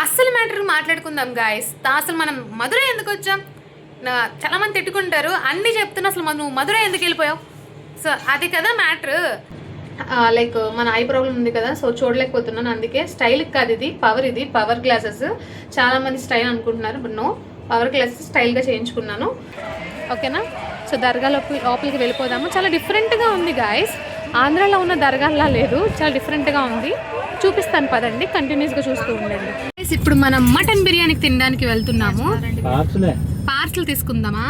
అస్సలు మ్యాటర్ మాట్లాడుకుందాం గాయస్. అసలు మనం మధురై ఎందుకు వచ్చాం? చాలా మంది తిట్టుకుంటారు, అన్నీ చెప్తున్నా అసలు నువ్వు మధురై ఎందుకు వెళ్ళిపోయావు? సో అది కదా మ్యాటర్. లైక్ మన ఐ ప్రాబ్లం ఉంది కదా, సో చూడలేకపోతున్నాను, అందుకే స్టైల్కి కాదు, ఇది పవర్ గ్లాసెస్. చాలామంది స్టైల్ అనుకుంటున్నారు, బట్ నో, పవర్ గ్లాసెస్ స్టైల్గా చేయించుకున్నాను. ఓకేనా? సో దర్గా లోపలికి వెళ్ళిపోదాము. చాలా డిఫరెంట్గా ఉంది గాయస్, ఆంధ్రాలో ఉన్న దర్గాల్లా లేదు, చాలా డిఫరెంట్గా ఉంది. చూపిస్తాను పదండి, కంటిన్యూస్గా చూస్తూ ఉండండి. ఇప్పుడు మనం మటన్ బిర్యానీకి తినడానికి వెళ్తున్నాము. పార్సల్ తీసుకుందామా?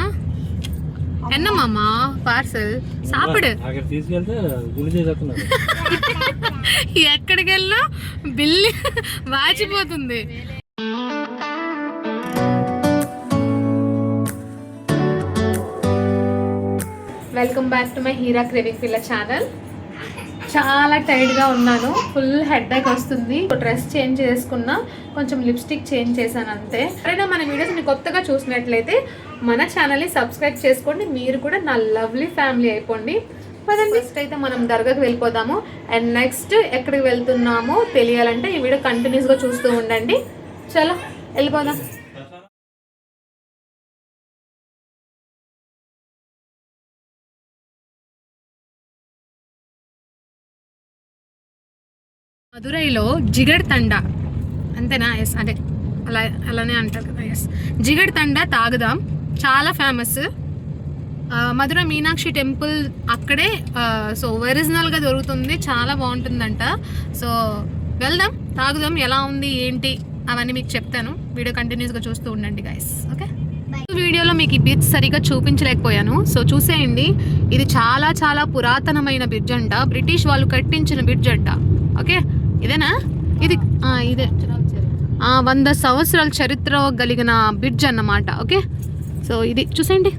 ఎన్నమ్మా పార్సల్ సాపిడు. ఎక్కడికి వెళ్ళా బిల్లు వాచిపోతుంది. Welcome back to my Heera craving పిల్ల ఛానల్. చాలా టైర్డ్గా ఉన్నాను, ఫుల్ హెడ్ఏక్ వస్తుంది. డ్రెస్ చేంజ్ చేసుకున్నా, కొంచెం లిప్స్టిక్ చేంజ్ చేశాను అంతే. ఎవరైనా మన వీడియోస్ని కొత్తగా చూసినట్లయితే మన ఛానల్ని సబ్స్క్రైబ్ చేసుకోండి, మీరు కూడా నా లవ్లీ ఫ్యామిలీ అయిపోండి. ఫస్ట్ అయితే మనం దర్గాకి వెళ్ళిపోదాము. అండ్ నెక్స్ట్ ఎక్కడికి వెళ్తున్నామో తెలియాలంటే ఈ వీడియో కంటిన్యూస్గా చూస్తూ ఉండండి. చలో వెళ్ళిపోదాం. మధురైలో జిగర్ తండా, అంతేనా? ఎస్, అదే అలానే అంటారు కదా. ఎస్, జిగర్ తండా తాగుదాం, చాలా ఫేమస్. మధుర మీనాక్షి టెంపుల్ అక్కడే. సో ఒరిజినల్గా దొరుకుతుంది, చాలా బాగుంటుందంట. సో వెళ్దాం, తాగుదాం. ఎలా ఉంది ఏంటి అవన్నీ మీకు చెప్తాను, వీడియో కంటిన్యూస్గా చూస్తూ ఉండండి గైస్. ఓకే, వీడియోలో మీకు ఈ బ్రిడ్జ్ సరిగా చూపించలేకపోయాను, సో చూసేయండి. ఇది చాలా చాలా పురాతనమైన బ్రిడ్జ్ అంట, బ్రిటిష్ వాళ్ళు కట్టించిన బ్రిడ్జ్ అంట. ఓకే, ఇదేనా? ఇది ఇదే 100 సంవత్సరాల చరిత్ర కలిగిన బ్రిడ్జ్ అన్నమాట. ఓకే, సో ఇది చూసేయండి.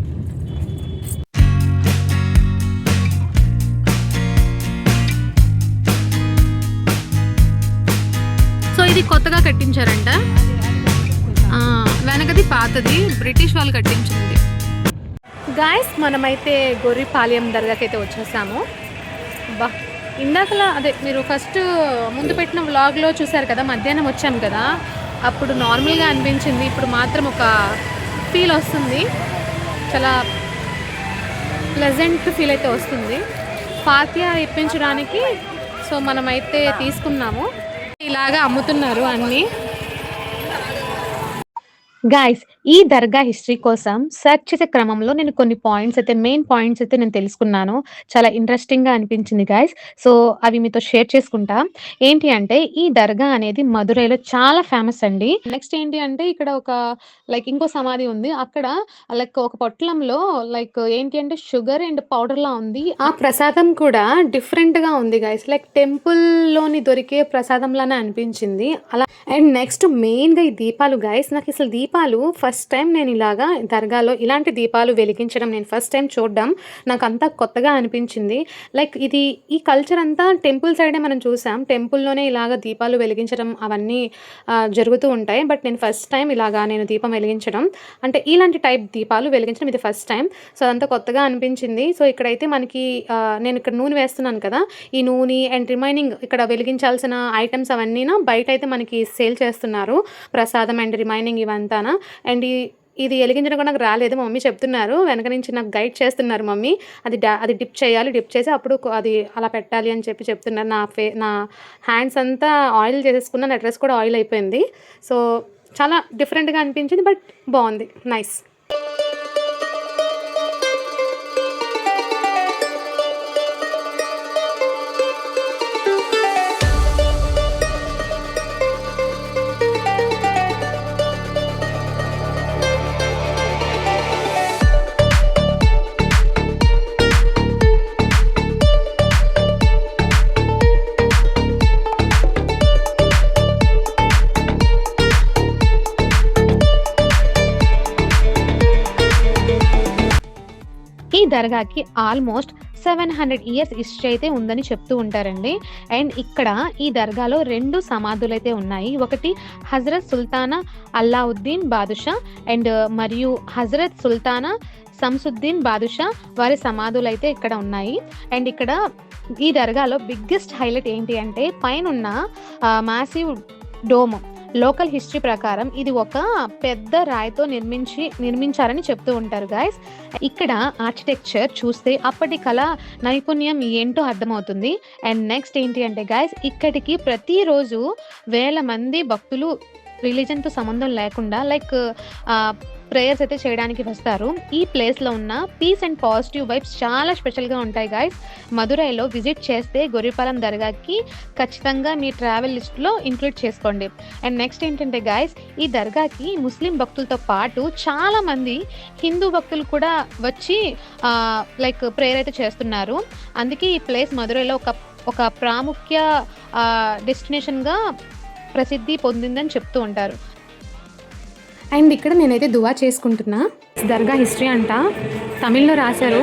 సో ఇది కొత్తగా కట్టించారంట, వెనకది పాతది, బ్రిటిష్ వాళ్ళు కట్టించింది. గాయస్, మనమైతే గొర్రిపాలెం దర్గాకి అయితే వచ్చేసాము. బా, ఇందాకలా అదే మీరు ఫస్ట్ ముందు పెట్టిన వ్లాగ్లో చూసారు కదా, మధ్యాహ్నం వచ్చాము కదా, అప్పుడు నార్మల్గా అనిపించింది. ఇప్పుడు మాత్రం ఒక ఫీల్ వస్తుంది, చాలా ప్లెజెంట్ ఫీల్ అయితే వస్తుంది. ఫాతిహా ఇప్పించడానికి సో మనమైతే తీసుకున్నాము. ఇలాగా అమ్ముతున్నారు అన్నీ. గాయస్, ఈ దర్గా హిస్టరీ కోసం సెర్చ్ చేసే క్రమంలో నేను కొన్ని పాయింట్స్ అయితే, మెయిన్ పాయింట్స్ అయితే నేను తెలుసుకున్నాను. చాలా ఇంట్రెస్టింగ్గా అనిపించింది గాయస్. సో అవి మీతో షేర్ చేసుకుంటా. ఏంటి అంటే, ఈ దర్గా అనేది మధురైలో చాలా ఫేమస్ అండి. నెక్స్ట్ ఏంటి అంటే, ఇక్కడ ఒక లైక్ ఇంకో సమాధి ఉంది, అక్కడ లైక్ ఒక పొట్లంలో లైక్ ఏంటి అంటే షుగర్ అండ్ పౌడర్ లా ఉంది. ఆ ప్రసాదం కూడా డిఫరెంట్గా ఉంది గాయస్, లైక్ టెంపుల్లోని దొరికే ప్రసాదంలానే అనిపించింది అలా. అండ్ నెక్స్ట్ మెయిన్గా ఈ దీపాలు గాయస్, నాకు అసలు దీపాలు ఫస్ట్ టైం నేను ఇలాగా దర్గాలో ఇలాంటి దీపాలు వెలిగించడం నేను ఫస్ట్ టైం చూడడం నాకు అంతా కొత్తగా అనిపించింది. లైక్ ఇది ఈ కల్చర్ అంతా టెంపుల్ సైడే మనం చూసాం, టెంపుల్లోనే ఇలాగ దీపాలు వెలిగించడం అవన్నీ జరుగుతూ ఉంటాయి. బట్ నేను ఫస్ట్ టైం ఇలాగా నేను దీపం వెలిగించడం అంటే ఇలాంటి టైప్ దీపాలు వెలిగించడం ఇది ఫస్ట్ టైం. సో అదంతా కొత్తగా అనిపించింది. సో ఇక్కడైతే మనకి నేను ఇక్కడ నూనె వేస్తున్నాను కదా, ఈ నూనె అండ్ రిమైనింగ్ ఇక్కడ వెలిగించాల్సిన ఐటమ్స్ అవన్నీ బయట అయితే మనకి సేల్ చేస్తున్నారు, ప్రసాదం అండ్ రిమైనింగ్ ఇవంతా. అండ్ ఇది వెలిగించడం కూడా నాకు రాలేదు, మమ్మీ చెప్తున్నారు, వెనక నుంచి నాకు గైడ్ చేస్తున్నారు మమ్మీ. అది డిప్ చేయాలి, డిప్ చేసి అప్పుడు అది అలా పెట్టాలి అని చెప్తున్నారు. నా హ్యాండ్స్ అంతా ఆయిల్ చేసేసుకున్నా, నా డ్రెస్ కూడా ఆయిల్ అయిపోయింది. సో చాలా డిఫరెంట్గా అనిపించింది, బట్ బాగుంది, నైస్. ఈ దర్గాకి ఆల్మోస్ట్ 700 ఇయర్స్ హిస్టరీ అయితే ఉందని చెప్తూ ఉంటారండి. అండ్ ఇక్కడ ఈ దర్గాలో 2 సమాధులు అయితే ఉన్నాయి. ఒకటి హజరత్ సుల్తానా అల్లావుద్దీన్ బాదుషా అండ్ మరియు హజరత్ సుల్తానా సంసుద్దీన్ బాదుషా వారి సమాధులు అయితే ఇక్కడ ఉన్నాయి. అండ్ ఇక్కడ ఈ దర్గాలో బిగ్గెస్ట్ హైలైట్ ఏంటి అంటే, పైన ఉన్న మ్యాసివ్ డోమ్ లోకల్ హిస్టరీ ప్రకారం ఇది ఒక పెద్ద రాయితో నిర్మించారని చెప్తూ ఉంటారు గైస్. ఇక్కడ ఆర్కిటెక్చర్ చూస్తే అప్పటి కళ నైపుణ్యం ఏంటో అర్థమవుతుంది. అండ్ నెక్స్ట్ ఏంటి అంటే గైస్, ఇక్కడికి ప్రతిరోజు వేల మంది భక్తులు రిలీజన్తో సంబంధం లేకుండా ప్రేయర్స్ అయితే చేయడానికి వస్తారు. ఈ ప్లేస్లో ఉన్న పీస్ అండ్ పాజిటివ్ వైబ్స్ చాలా స్పెషల్గా ఉంటాయి గైస్. మదురైలో విజిట్ చేస్తే గొర్రెపాలెం దర్గాకి ఖచ్చితంగా మీ ట్రావెల్ లిస్ట్లో ఇంక్లూడ్ చేసుకోండి. అండ్ నెక్స్ట్ ఏంటంటే గైస్, ఈ దర్గాకి ముస్లిం భక్తులతో పాటు చాలామంది హిందూ భక్తులు కూడా వచ్చి ప్రేయర్ అయితే చేస్తున్నారు. అందుకే ఈ ప్లేస్ మదురైలో ఒక ప్రాముఖ్య డెస్టినేషన్గా ప్రసిద్ధి పొందిందని చెప్తూ ఉంటారు. అండ్ ఇక్కడ నేనైతే దువా చేసుకుంటున్నా. దర్గా హిస్టరీ అంట, తమిళ్లో రాశారు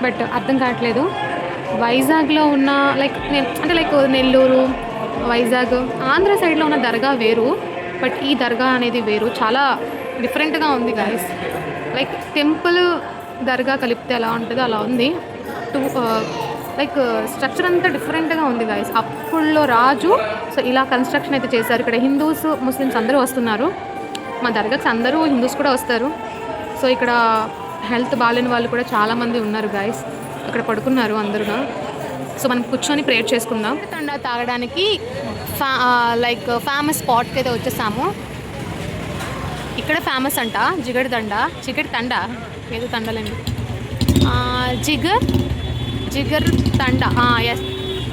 బట్ అర్థం కావట్లేదు. వైజాగ్లో ఉన్న నెల్లూరు, వైజాగ్, ఆంధ్ర సైడ్లో ఉన్న దర్గా వేరు, బట్ ఈ దర్గా అనేది వేరు, చాలా డిఫరెంట్గా ఉంది గాయస్. టెంపుల్ దర్గా కలిపితే ఎలా ఉంటుందో అలా ఉంది. స్ట్రక్చర్ అంతా డిఫరెంట్గా ఉంది గాయస్. అప్పుడులో రాజు సో ఇలా కన్స్ట్రక్షన్ అయితే చేశారు. ఇక్కడ హిందూస్, ముస్లిమ్స్ అందరూ వస్తున్నారు. మా దర్గాకి అందరూ హిందూస్ కూడా వస్తారు. సో ఇక్కడ హెల్త్ బాగాలేని వాళ్ళు కూడా చాలామంది ఉన్నారు గాయస్. అక్కడ పడుకున్నారు అందరుగా. సో మనం కూర్చొని ప్రేయర్ చేసుకుందాం. తండా తాగడానికి ఫేమస్ స్పాట్కి అయితే వచ్చేసాము. ఇక్కడ ఫేమస్ అంట జిగర్ తండ ఏదో తండలండి, జిగర్ తండ, ఎస్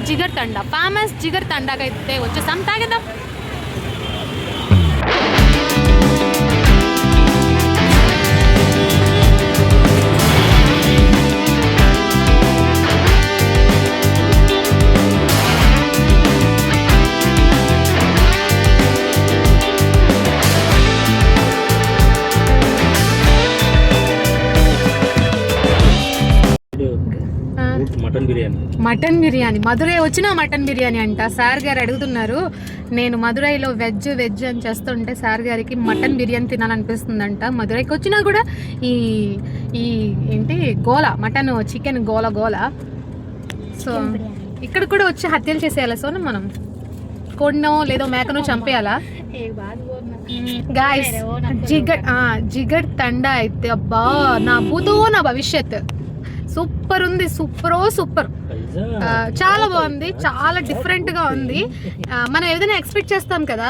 జిగర్ తండ, ఫేమస్ జిగర్ తండాకి అయితే వచ్చేసాం. తాగేద్దాం. మటన్ బిర్యానీ మధురై వచ్చిన మటన్ బిర్యానీ అంట. సార్ గారు అడుగుతున్నారు. నేను మధురైలో వెజ్ అని చేస్తుంటే సార్ గారికి మటన్ బిర్యానీ తినాలనిపిస్తుందంట. మధురైకి వచ్చినా కూడా ఈ ఏంటి మటన్ చికెన్ గోల. సో ఇక్కడ కూడా వచ్చి హత్యలు చేసేయాలా? సో మనం కోడినో లేదో మేకనో చంపేయాలా గాయస్? జిగర్ తండా అయితే అబ్బా నా భూతో నా భవిష్యత్. సూపర్ ఉంది, సూపర్ చాలా బాగుంది, చాలా డిఫరెంట్ గా ఉంది. మనం ఏదైనా ఎక్స్పెక్ట్ చేస్తాం కదా,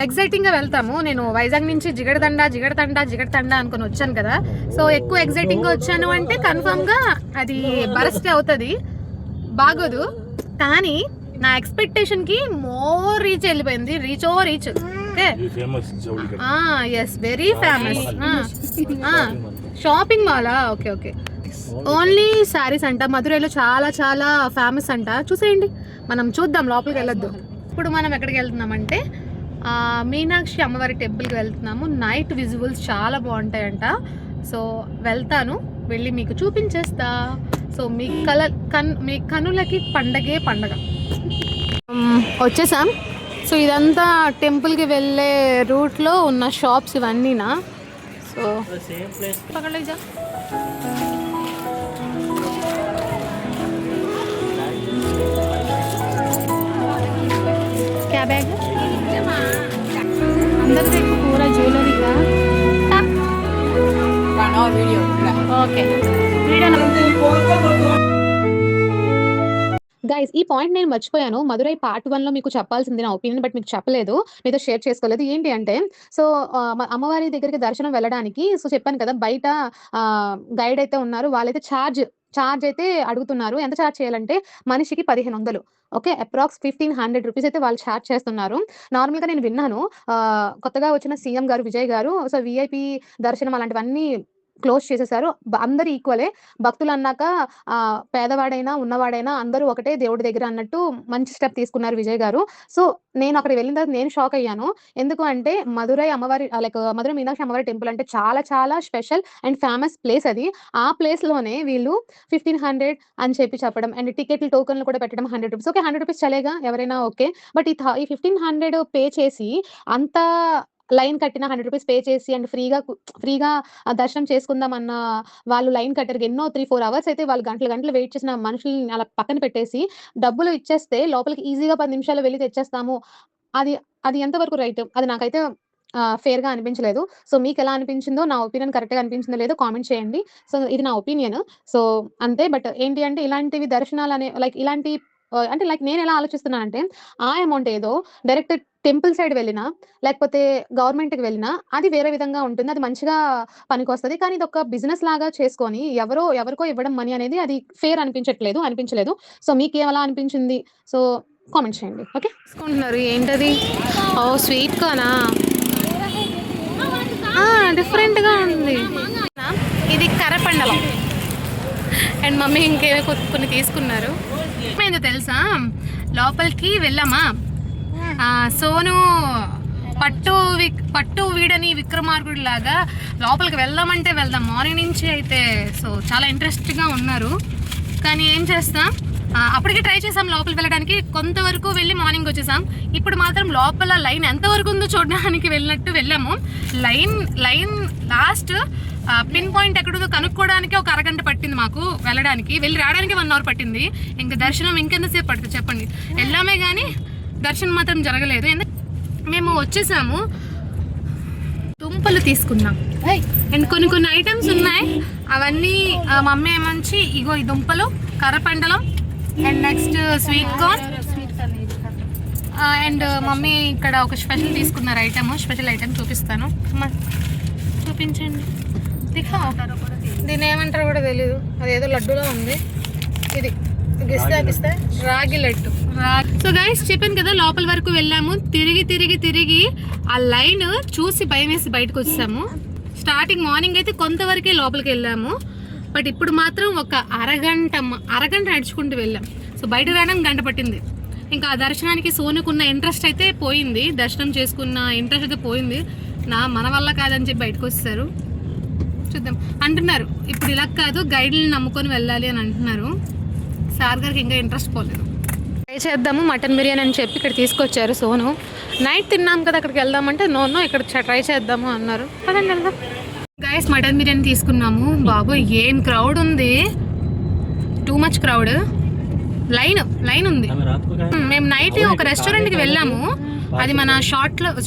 ఎగ్జైటింగ్ గా వెళ్తాము. నేను వైజాగ్ నుంచి జిగడతండా అనుకుని వచ్చాను కదా, సో ఎక్కువ ఎగ్జైటింగ్ గా వచ్చాను అంటే కన్ఫర్మ్ గా అది బరస్ట్ అవుతుంది, బాగోదు. కానీ నా ఎక్స్పెక్టేషన్ కి మోర్ రీచ్ వెళ్ళిపోయింది. Reach okay, yes very famous shopping మాలా. ఓకే ఓన్లీ శారీస్ అంట. మధురైలో చాలా చాలా ఫేమస్ అంట. చూసేయండి, మనం చూద్దాం, లోపలికి వెళ్ళొద్దు. ఇప్పుడు మనం ఎక్కడికి వెళ్తున్నామంటే మీనాక్షి అమ్మవారి టెంపుల్కి వెళ్తున్నాము. నైట్ విజువల్స్ చాలా బాగుంటాయంట. సో వెళ్తాను, వెళ్ళి మీకు చూపించేస్తా. సో మీ కనులకి పండగ. వచ్చేసాం. సో ఇదంతా టెంపుల్కి వెళ్ళే రూట్లో ఉన్న షాప్స్ ఇవన్నీనా. సో పక్కలేజా क्या बैग अंदर देखो पूरा ज्वेलरी का ओके గైస్, ఈ పాయింట్ నేను మర్చిపోయాను. మధురై పార్ట్ 1 లో మీకు చెప్పాల్సింది నా ఒపీనియన్, బట్ మీకు చెప్పలేదు, మీతో షేర్ చేసుకోలేదు. ఏంటి అంటే, సో అమ్మవారి దగ్గరికి దర్శనం వెళ్ళడానికి, సో చెప్పాను కదా, బయట గైడ్ అయితే ఉన్నారు, వాళ్ళైతే ఛార్జ్ అయితే అడుగుతున్నారు. ఎంత ఛార్జ్ చేయాలంటే మనిషికి 1500, ఓకే, అప్రాక్స్ 1500 రూపీస్ అయితే వాళ్ళు ఛార్జ్ చేస్తున్నారు. నార్మల్గా నేను విన్నాను, కొత్తగా వచ్చిన సీఎం గారు విజయ్ గారు, సో విఐపి దర్శనం అలాంటివన్నీ క్లోజ్ చేసేసారు. అందరు ఈక్వలే, భక్తులు అన్నాక పేదవాడైనా ఉన్నవాడైనా అందరూ ఒకటే దేవుడి దగ్గర అన్నట్టు మంచి స్టెప్ తీసుకున్నారు విజయ్ గారు. సో నేను అక్కడ వెళ్ళిన తర్వాత నేను షాక్ అయ్యాను. ఎందుకు అంటే మధురై అమ్మవారి మధురై మీనాక్షి అమ్మవారి టెంపుల్ అంటే చాలా చాలా స్పెషల్ అండ్ ఫేమస్ ప్లేస్ అది. ఆ ప్లేస్ లోనే వీళ్ళు 1500 అని చెప్పడం, అండ్ టికెట్లు టోకన్లు కూడా పెట్టడం 100 రూపీస్. ఓకే, 100 రూపీస్ చలేగా, ఎవరైనా ఓకే, బట్ ఈ 1500 పే చేసి అంత లైన్ కట్టిన 100 రూపీస్ పే చేసి అండ్ ఫ్రీగా దర్శనం చేసుకుందామన్న వాళ్ళు లైన్ కట్టారు. ఎన్నో 3-4 అవర్స్ అయితే వాళ్ళు గంటలు వెయిట్ చేసిన మనుషుల్ని అలా పక్కన పెట్టేసి డబ్బులు ఇచ్చేస్తే లోపలికి ఈజీగా 10 నిమిషాల్లో వెళ్ళి తెచ్చేస్తాము. అది అది ఎంతవరకు రైట్? అది నాకైతే ఫెయిర్‌గా అనిపించలేదు. సో, మీకెలా అనిపించిందో, నా ఒపీనియన్ కరెక్ట్‌గా అనిపించిందో లేదో కామెంట్ చేయండి. సో, ఇది నా ఒపీనియన్. సో, అంతే. బట్ ఏంటి అంటే ఇలాంటివి దర్శనాలనే లైక్ ఇలాంటి అంటే లైక్ నేనెలా ఆలోచిస్తున్నానంటే, ఆ అమౌంట్ ఏదో డైరెక్ట్ టెంపుల్ సైడ్ వెళ్ళినా, లేకపోతే గవర్నమెంట్‌కి వెళ్ళినా అది వేరే విధంగా ఉంటుంది. అది మంచిగా పనికొస్తది. కానీ ఇదొక బిజినెస్ లాగా చేసుకొని ఎవరికో ఇవ్వడం మనీ అనేది అది ఫెయిర్ అనిపించలేదు. సో, మీకెలా అనిపించింది? సో, కామెంట్ చేయండి. ఓకే. తీసుకుంటున్నారు ఏంటది? ఓహ్! స్వీట్ కార్నా? డిఫరెంట్‌గా ఉంది. ఇది కర్రపండలం. అండ్ మమ్మీ ఇంకేవో కొన్ని తీసుకున్నారు. ఏమైందో తెలుసా? లోపలికి వెళ్ళామా, సోను పట్టు వీడని విక్రమార్కుడు లాగా లోపలికి వెళ్దామంటే వెళ్దాం మార్నింగ్ నుంచి అయితే. సో చాలా ఇంట్రెస్ట్గా ఉన్నారు. కానీ ఏం చేస్తాం, అప్పటికే ట్రై చేసాం లోపలికి వెళ్ళడానికి, కొంతవరకు వెళ్ళి మార్నింగ్ వచ్చేసాం. ఇప్పుడు మాత్రం లోపల లైన్ ఎంతవరకు ఉందో చూడడానికి వెళ్ళినట్టు వెళ్ళాము. లైన్ లాస్ట్ పిన్ పాయింట్ ఎక్కడుందో కనుక్కోవడానికి ఒక అరగంట పట్టింది మాకు వెళ్ళడానికి. వెళ్ళి రావడానికి 1 అవర్ పట్టింది. ఇంకా దర్శనం ఇంకెంతసేపు పడుతుంది చెప్పండి? వెళ్ళామే కానీ దర్శనం మాత్రం జరగలేదు. మేము వచ్చేసాము. దుంపలు తీసుకున్నాం అండ్ కొన్ని ఐటమ్స్ ఉన్నాయి. అవన్నీ మమ్మీ ఏమంచి ఇగో ఈ దుంపలు, కర్రపండలం and next sweet corn and mummy ఇక్కడ ఒక స్పెషల్ తీసుకున్నారు స్పెషల్ ఐటమ్ చూపిస్తాను. చూపించండి. దీన్ని ఏమంటారో కూడా తెలీదు. అదేదో లడ్డూలో ఉంది. ఇది గిస్తే రాగి లడ్డు. సో గైస్ చెప్పాను కదా, లోపల వరకు వెళ్ళాము. తిరిగి ఆ లైన్ చూసి భయం వేసి బయటకు వచ్చాము. స్టార్టింగ్ మార్నింగ్ అయితే కొంతవరకే లోపలికి వెళ్ళాము. బట్ ఇప్పుడు మాత్రం ఒక అరగంట నడుచుకుంటూ వెళ్ళాం. సో బయట రావడానికి గంట పట్టింది. ఇంకా ఆ దర్శనానికి సోనుకున్న ఇంట్రెస్ట్ అయితే పోయింది. దర్శనం చేసుకున్న ఇంట్రెస్ట్ అయితే పోయింది. మన వల్ల కాదని చెప్పి బయటకు వచ్చేసారు. చూద్దాం అంటున్నారు. ఇప్పుడు ఇలా కాదు, గైడ్ని నమ్ముకొని వెళ్ళాలి అని అంటున్నారు. సార్ గారికి ఇంకా ఇంట్రెస్ట్ పోలేదు. ట్రై చేద్దాము మటన్ బిర్యానీ అని చెప్పి ఇక్కడ తీసుకొచ్చారు సోను. నైట్ తిన్నాం కదా, అక్కడికి వెళ్దామంటే నో ఇక్కడ ట్రై చేద్దాము అన్నారు. పదండి వెళ్దాం. గైస్ మటన్ బిర్యానీ తీసుకున్నాము. బాబు ఏం క్రౌడ్ ఉంది, టూ మచ్ క్రౌడ్. లైన్ ఉంది. మేము నైట్ ఒక రెస్టారెంట్కి వెళ్ళాము. అది మన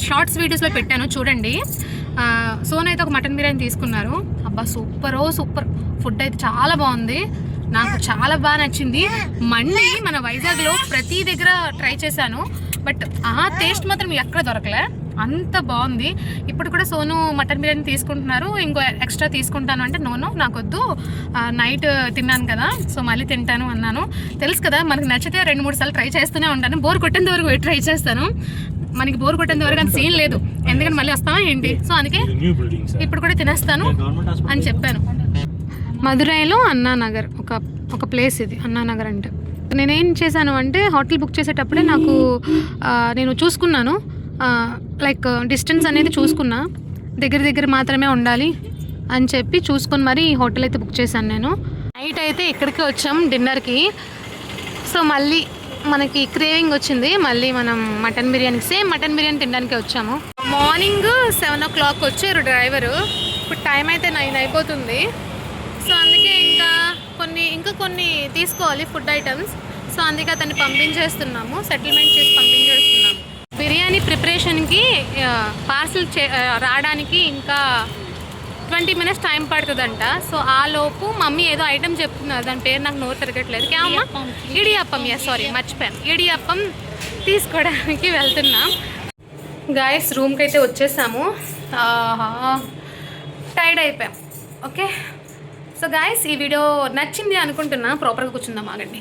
షార్ట్స్ వీడియోస్లో పెట్టాను చూడండి. సోను అయితే ఒక మటన్ బిర్యానీ తీసుకున్నారు. అబ్బా సూపర్ ఫుడ్ అయితే చాలా బాగుంది. నాకు చాలా బాగా నచ్చింది. మండి మన వైజాగ్లో ప్రతి దగ్గర ట్రై చేశాను, బట్ ఆ టేస్ట్ మాత్రం ఎక్కడ దొరకలే. అంత బాగుంది. ఇప్పుడు కూడా సోను మటన్ బిర్యానీ తీసుకుంటున్నారు. ఇంకో ఎక్స్ట్రా తీసుకుంటాను అంటే నోను నాకొద్దు, నైట్ తిన్నాను కదా సో మళ్ళీ తింటాను అన్నాను. తెలుసు కదా మనకు నచ్చితే 2-3 సార్లు ట్రై చేస్తూనే ఉంటాను. బోర్ కొట్టేంత వరకు ట్రై చేస్తాను. మనకి బోర్ కొట్టేంత వరకు అంత సీన్ లేదు, ఎందుకంటే మళ్ళీ వస్తామా ఏంటి. సో అందుకే ఇప్పుడు కూడా తినేస్తాను అని చెప్పాను. మదురైలో అన్నానగర్ ఒక ప్లేస్, ఇది అన్నానగర్ అంటే. నేనేం చేశాను అంటే హోటల్ బుక్ చేసేటప్పుడే నేను చూసుకున్నాను, లైక్ డిస్టెన్స్ అనేది చూసుకున్నా, దగ్గర మాత్రమే ఉండాలి అని చెప్పి చూసుకొని మరి హోటల్ అయితే బుక్ చేశాను నేను. నైట్ అయితే ఇక్కడికి వచ్చాం డిన్నర్కి. సో మళ్ళీ మనకి క్రేవింగ్ వచ్చింది, మళ్ళీ మనం మటన్ బిర్యానీ తినడానికి వచ్చాము. మార్నింగ్ 7 o'clock వచ్చారు డ్రైవరు. ఇప్పుడు టైం అయితే 9 అయిపోతుంది. సో అందుకే ఇంకా కొన్ని తీసుకోవాలి ఫుడ్ ఐటమ్స్. సో అందుకే అతన్ని పంపించేస్తున్నాము, సెటిల్మెంట్ చేసి పంపించేస్తున్నాము. బిర్యానీ ప్రిపరేషన్కి పార్సిల్ రావడానికి ఇంకా 20 minutes టైం పడుతుందంట. సో ఆ లోపు మమ్మీ ఏదో ఐటమ్ చెప్తున్నారు, దాని పేరు నాకు నోరు తిరగట్లేదు. క్యామా ఇడియప్పం, మర్చిపోయాను. ఇడియప్పం తీసుకోవడానికి వెళ్తున్నాం. గాయస్ రూమ్కి అయితే వచ్చేసాము. టైర్డ్ అయిపోయాం. ఓకే సో గాయస్ ఈ వీడియో నచ్చింది అనుకుంటున్నా. ప్రాపర్గా కూర్చుందాం ఆగండి.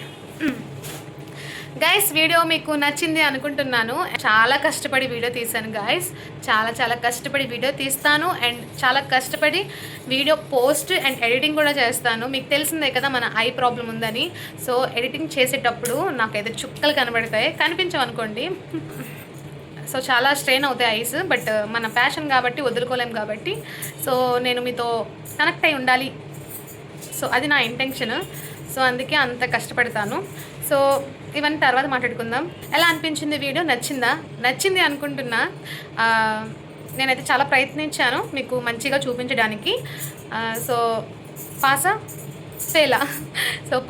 గైస్ వీడియో మీకు నచ్చింది అనుకుంటున్నాను. చాలా కష్టపడి వీడియో తీశాను గాయస్, చాలా కష్టపడి వీడియో తీస్తాను అండ్ చాలా కష్టపడి వీడియో పోస్ట్ అండ్ ఎడిటింగ్ కూడా చేస్తాను. మీకు తెలిసిందే కదా మన ఐ ప్రాబ్లం ఉందని. సో ఎడిటింగ్ చేసేటప్పుడు నాకైతే చుక్కలు కనిపించవనుకోండి. సో చాలా స్ట్రెయిన్ అవుతాయి ఐస్, బట్ మన ప్యాషన్ కాబట్టి వదులుకోలేం కాబట్టి సో నేను మీతో కనెక్ట్ అయి ఉండాలి. సో అది నా ఇంటెన్షన్. సో అందుకే అంత కష్టపడతాను. సో ఇవన్నీ తర్వాత మాట్లాడుకుందాం. ఎలా అనిపించింది వీడియో? నచ్చింది అనుకుంటున్నా. నేనైతే చాలా ప్రయత్నించాను మీకు మంచిగా చూపించడానికి. సో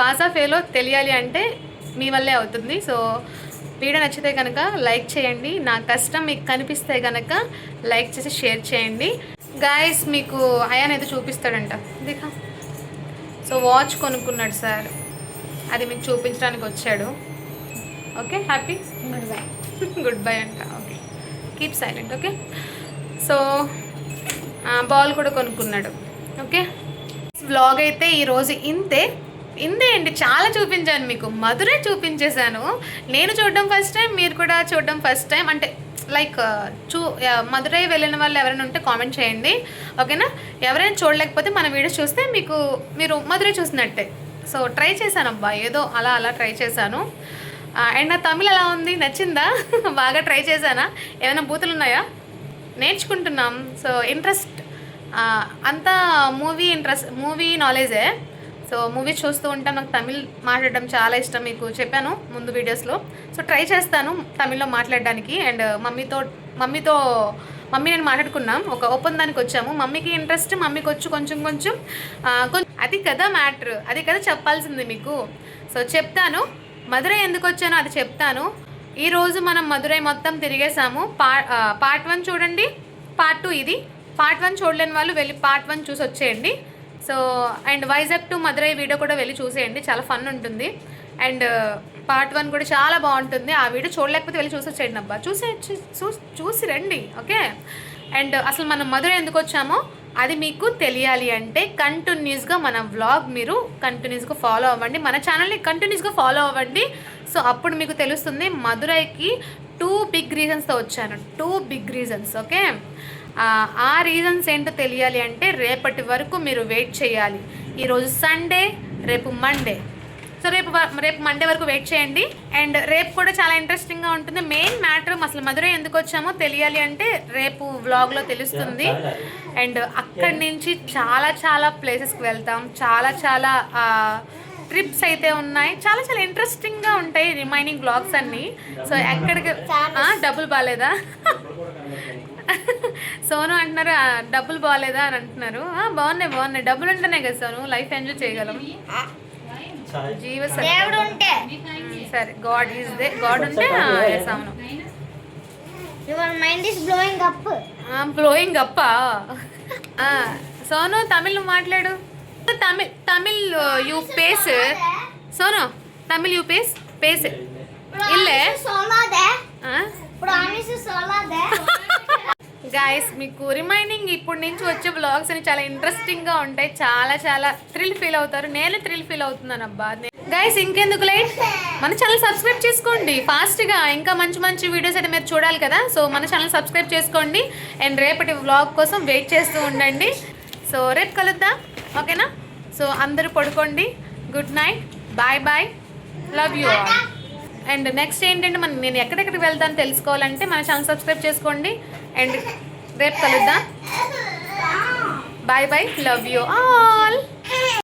పాసా ఫెయిలా తెలియాలి అంటే మీ వల్లే అవుతుంది. సో వీడియో నచ్చితే కనుక లైక్ చేయండి. నా కష్టం మీకు కనిపిస్తే కనుక లైక్ చేసి షేర్ చేయండి. గాయస్ మీకు అయాన్ అయితే చూపిస్తాడంట దిఖా. సో వాచ్ కొనుక్కున్నాడు సార్, అది మీకు చూపించడానికి వచ్చాడు. ఓకే హ్యాపీ గుడ్ బై అంట. Okay keep silent. Okay so ball కూడా కొనుక్కున్నాడు. ఓకే వ్లాగ్ అయితే ఈరోజు ఇంతే అండి. చాలా చూపించాను మీకు, మధురై చూపించేశాను. నేను చూడడం ఫస్ట్ టైం, మీరు కూడా చూడడం ఫస్ట్ టైం. అంటే లైక్ మధురై వెళ్ళిన వాళ్ళు ఎవరైనా ఉంటే కామెంట్ చేయండి. ఓకేనా? ఎవరైనా చూడలేకపోతే మన వీడియోస్ చూస్తే మీరు మధురై చూసినట్టే. సో ట్రై చేశాను అబ్బా, ఏదో అలా ట్రై చేశాను. అండ్ నా తమిళ్ ఎలా ఉంది, నచ్చిందా? బాగా ట్రై చేశానా? ఏమైనా బూతులు ఉన్నాయా? నేర్చుకుంటున్నాం. సో ఇంట్రెస్ట్ అంతా మూవీ నాలెడ్జే. సో మూవీస్ చూస్తూ ఉంటాం. నాకు తమిళ్ మాట్లాడడం చాలా ఇష్టం, మీకు చెప్పాను ముందు వీడియోస్లో. సో ట్రై చేస్తాను తమిళ్లో మాట్లాడడానికి. అండ్ మమ్మీ నేను మాట్లాడుకున్నాం, ఒక ఒప్పందానికి వచ్చాము. మమ్మీకి ఇంట్రెస్ట్, మమ్మీకి వచ్చు కొంచెం. అది కదా మ్యాటర్, అది కదా చెప్పాల్సింది మీకు. సో చెప్తాను, మధురై ఎందుకు వచ్చానో అది చెప్తాను. ఈరోజు మనం మధురై మొత్తం తిరిగేసాము. పార్ట్ 1 చూడండి, పార్ట్ 2 ఇది. పార్ట్ 1 చూడలేని వాళ్ళు వెళ్ళి పార్ట్ 1 చూసి వచ్చేయండి. So and Vizag to Madurai video కూడా వెళ్ళి చూసేయండి, చాలా ఫన్ ఉంటుంది. అండ్ పార్ట్ 1 కూడా చాలా బాగుంటుంది. ఆ వీడియో చూడలేకపోతే వెళ్ళి చూసి వచ్చేయండి అబ్బా, చూసి రండి. ఓకే అండ్ అసలు మనం మధురై ఎందుకు వచ్చామో అది మీకు తెలియాలి అంటే కంటిన్యూస్గా మన వ్లాగ్ మీరు కంటిన్యూస్గా ఫాలో అవ్వండి, మన ఛానల్ని కంటిన్యూస్గా ఫాలో అవ్వండి. సో అప్పుడు మీకు తెలుస్తుంది. మధురైకి 2 బిగ్ రీజన్స్తో వచ్చాను, 2 బిగ్ రీజన్స్. ఓకే ఆ రీజన్స్ ఏంటో తెలియాలి అంటే రేపటి వరకు మీరు వెయిట్ చేయాలి. ఈరోజు సండే, రేపు మండే. సో రేపు మండే వరకు వెయిట్ చేయండి. అండ్ రేపు కూడా చాలా ఇంట్రెస్టింగ్గా ఉంటుంది. మెయిన్ మ్యాటర్ అసలు మధురై ఎందుకు వచ్చామో తెలియాలి అంటే రేపు వ్లాగ్లో తెలుస్తుంది. అండ్ అక్కడి నుంచి చాలా ప్లేసెస్కి వెళ్తాం, చాలా ట్రిప్స్ అయితే ఉన్నాయి, చాలా ఇంట్రెస్టింగ్గా ఉంటాయి రిమైనింగ్ వ్లాగ్స్ అన్నీ. సో ఎక్కడికి డబ్బులు బాగాలేదా సోను అంటున్నారు, డబ్బులు బాగాలేదా అని అంటున్నారు. బాగున్నాయి, డబ్బులు ఉంటేనే కదా సోను లైఫ్ ఎంజాయ్ చేయగలం. సరే గాడ్ ఉంటే అవును. బ్లోయింగ్ అప్ సోను తమిళ్ మాట్లాడు. తమిళ్ యూ పేస్ సోను, తమిళ్ యూ పేస్ ఇల్లే గాయస్. మీకు రిమైనింగ్ ఇప్పుడు నుంచి వచ్చే బ్లాగ్స్ అని చాలా ఇంట్రెస్టింగ్గా ఉంటాయి, చాలా థ్రిల్ ఫీల్ అవుతారు. నేను థ్రిల్ ఫీల్ అవుతున్నాను అబ్బా. గాయస్ ఇంకెందుకు లైట్, మన ఛానల్ సబ్స్క్రైబ్ చేసుకోండి ఫాస్ట్గా. ఇంకా మంచి వీడియోస్ అయితే మీరు చూడాలి కదా. సో మన ఛానల్ సబ్స్క్రైబ్ చేసుకోండి. అండ్ రేపటి వ్లాగ్ కోసం వెయిట్ చేస్తూ ఉండండి. సో రేపు కలుద్దాం, ఓకేనా? సో అందరూ పడుకోండి. Good night, bye, love you all. And next ఏంటంటే నేను ఎక్కడెక్కడికి వెళ్తాను తెలుసుకోవాలంటే మన ఛానల్ సబ్స్క్రైబ్ చేసుకోండి. అండ్ రేపు కలుద్దాం. Bye, love you all.